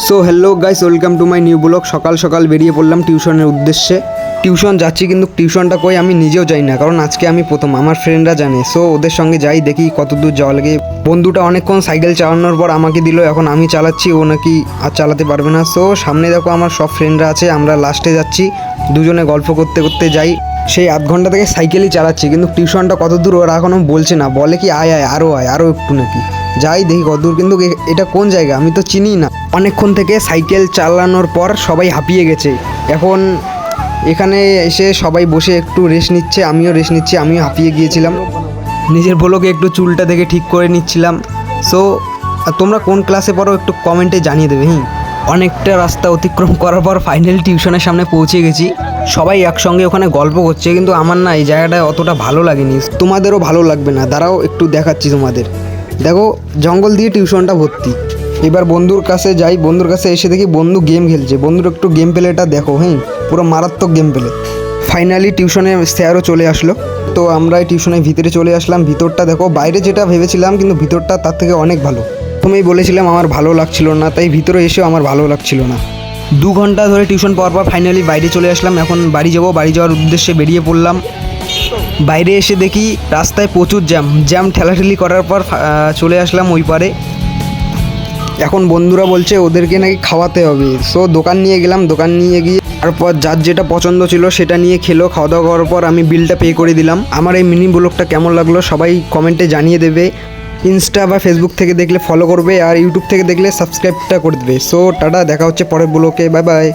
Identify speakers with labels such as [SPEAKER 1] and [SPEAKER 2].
[SPEAKER 1] So hello guys, welcome to my new blog. সকাল সকাল বেরিয়ে পড়লাম টিউশনের উদ্দেশ্যে। টিউশন যাচ্ছি, কিন্তু টিউশনটা কই আমি নিজেও যাই না, কারণ আজকে আমি প্রথম, আমার ফ্রেন্ডরা জানে। সো ওদের সঙ্গে যাই, দেখি কত দূর যাওয়া লাগে। বন্ধুটা অনেকক্ষণ সাইকেল চালানোর পর আমাকে দিল, এখন আমি চালাচ্ছি, ও নাকি আর চালাতে পারবে না। সো সামনে দেখো আমার সব ফ্রেন্ডরা আছে, আমরা লাস্টে যাচ্ছি, দুজনে গল্প করতে করতে যাই। সেই আধ ঘন্টা থেকে সাইকেলই চালাচ্ছি, কিন্তু টিউশনটা কত দূর ওরা এখনও বলছে না, বলে কি আয় আরও একটু নাকি। যাই দেখি কত দূর, কিন্তু এটা কোন জায়গা আমি তো চিনি না। অনেকক্ষণ থেকে সাইকেল চালানোর পর সবাই হাঁপিয়ে গেছে, এখন এখানে এসে সবাই বসে একটু রেস্ট নিচ্ছে, আমিও রেস্ট নিচ্ছি, আমিও হাঁপিয়ে গিয়েছিলাম। নিজের ব্লগে একটু চুলটা দেখে ঠিক করে নিচ্ছিলাম। সো তোমরা কোন ক্লাসে পড়ো একটু কমেন্টে জানিয়ে দেবে। অনেকটা রাস্তা অতিক্রম করার পর ফাইনালি টিউশনের সামনে পৌঁছে গেছি। সবাই একসঙ্গে ওখানে গল্প করছে, কিন্তু আমার না এই জায়গাটা অতটা ভালো লাগেনি, তোমাদেরও ভালো লাগবে না। দাঁড়াও একটু দেখাচ্ছি তোমাদের। দেখো জঙ্গল দিয়ে টিউশনটা ভর্তি। এবার বন্ধুর কাছে যাই, বন্ধুর কাছে এসে দেখি বন্ধু গেম খেলছে। বন্ধুর একটু গেম প্লেটা দেখো, পুরো মারাত্মক গেম প্লে। ফাইনালি টিউশনে স্যারও চলে আসলো, তো আমরা টিউশনের ভিতরে চলে আসলাম। ভিতরটা দেখো, বাইরে যেটা ভেবেছিলাম কিন্তু ভিতরটা তার থেকে অনেক ভালো। প্রথমেই বলেছিলাম আমার ভালো লাগছিল না, তাই ভিতরে এসেও আমার ভালো লাগছিল না। 2 ঘন্টা ধরে টিউশন পর ফাইনালি বাইরে চলে আসলাম। এখন বাড়ি যাবো, বাড়ি যাওয়ার উদ্দেশ্যে বেরিয়ে পড়লাম। বাইরে এসে দেখি রাস্তায় প্রচুর জ্যাম ঠেলাঠেলি করার পর চলে আসলাম ওই পারে। এখন বন্ধুরা বলছে ওদেরকে নাকি খাওয়াতে হবে। সো দোকান নিয়ে গেলাম, দোকান নিয়ে গিয়ে তারপর যার যেটা পছন্দ ছিল সেটা নিয়ে খেলো। খাওয়া দাওয়া করার পর আমি বিলটা পে করে দিলাম। আমার এই মিনি ব্লগটা কেমন লাগলো সবাই কমেন্টে জানিয়ে দেবে। ইনস্টা বা ফেসবুক থেকে দেখলে ফলো করবে, আর ইউটিউব থেকে দেখলে সাবস্ক্রাইবটা করে দেবে। সো টাটা, দেখা হচ্ছে পরের ব্লগে, বাই বাই।